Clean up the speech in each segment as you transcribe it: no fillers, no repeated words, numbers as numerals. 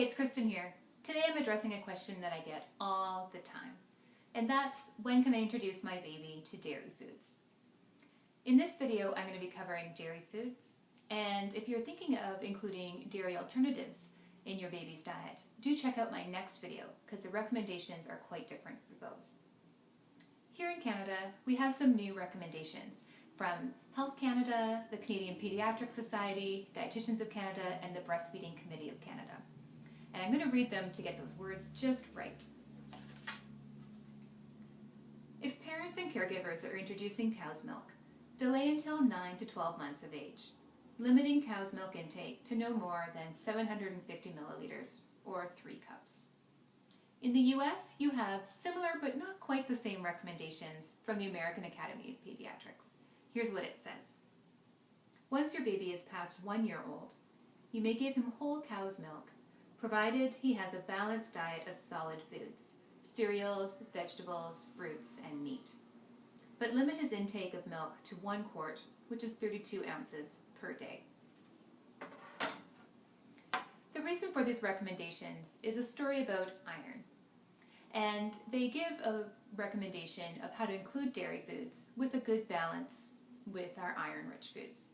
Hey, it's Kristen here. Today I'm addressing a question that I get all the time, and that's when can I introduce my baby to dairy foods? In this video I'm going to be covering dairy foods, and if you're thinking of including dairy alternatives in your baby's diet, do check out my next video because the recommendations are quite different for those. Here in Canada we have some new recommendations from Health Canada, the Canadian Pediatric Society, Dietitians of Canada, and the Breastfeeding Committee of Canada. And I'm going to read them to get those words just right. If parents and caregivers are introducing cow's milk, delay until 9 to 12 months of age, limiting cow's milk intake to no more than 750 milliliters, or 3 cups. In the US, you have similar but not quite the same recommendations from the American Academy of Pediatrics. Here's what it says. Once your baby is past 1 year old, you may give him whole cow's milk, provided he has a balanced diet of solid foods, cereals, vegetables, fruits, and meat. But limit his intake of milk to 1 quart, which is 32 ounces per day. The reason for these recommendations is a story about iron. And they give a recommendation of how to include dairy foods with a good balance with our iron-rich foods.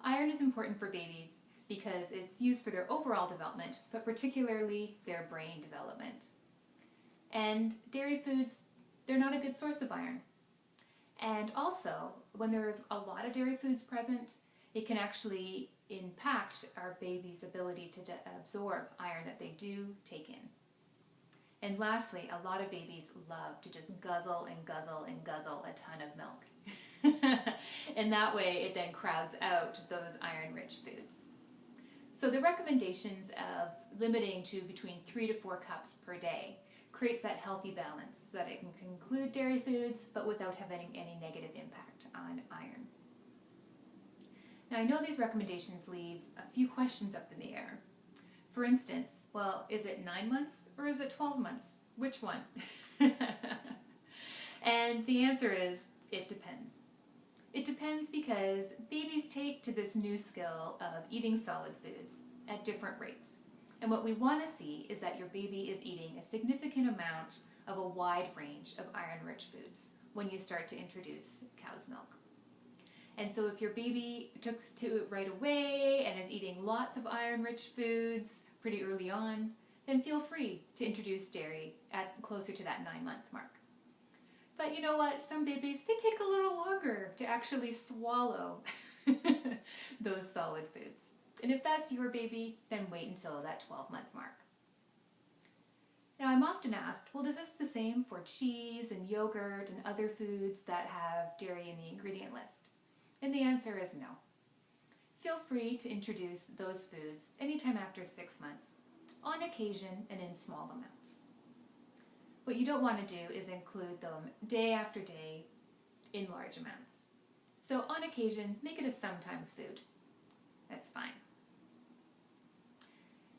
Iron is important for babies because it's used for their overall development, but particularly their brain development. And dairy foods, they're not a good source of iron. And also, when there's a lot of dairy foods present, it can actually impact our baby's ability to absorb iron that they do take in. And lastly, a lot of babies love to just guzzle and guzzle and guzzle a ton of milk. And that way it then crowds out those iron-rich foods. So the recommendations of limiting to between 3 to 4 cups per day creates that healthy balance so that it can include dairy foods but without having any negative impact on iron. Now I know these recommendations leave a few questions up in the air. For instance, well, is it 9 months or is it 12 months? Which one? And the answer is, it depends. It depends because babies take to this new skill of eating solid foods at different rates. And what we want to see is that your baby is eating a significant amount of a wide range of iron-rich foods when you start to introduce cow's milk. And so if your baby took to it right away and is eating lots of iron-rich foods pretty early on, then feel free to introduce dairy at closer to that 9-month mark. But you know what? Some babies, they take a little longer to actually swallow those solid foods. And if that's your baby, then wait until that 12-month mark. Now I'm often asked, well, is this the same for cheese and yogurt and other foods that have dairy in the ingredient list? And the answer is no. Feel free to introduce those foods anytime after 6 months, on occasion and in small amounts. What you don't want to do is include them day after day in large amounts. So on occasion, make it a sometimes food. That's fine.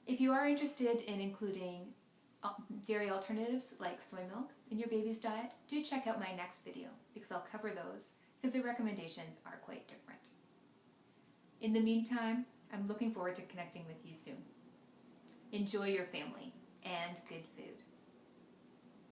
If you are interested in including dairy alternatives like soy milk in your baby's diet, do check out my next video because I'll cover those because the recommendations are quite different. In the meantime, I'm looking forward to connecting with you soon. Enjoy your family and good food.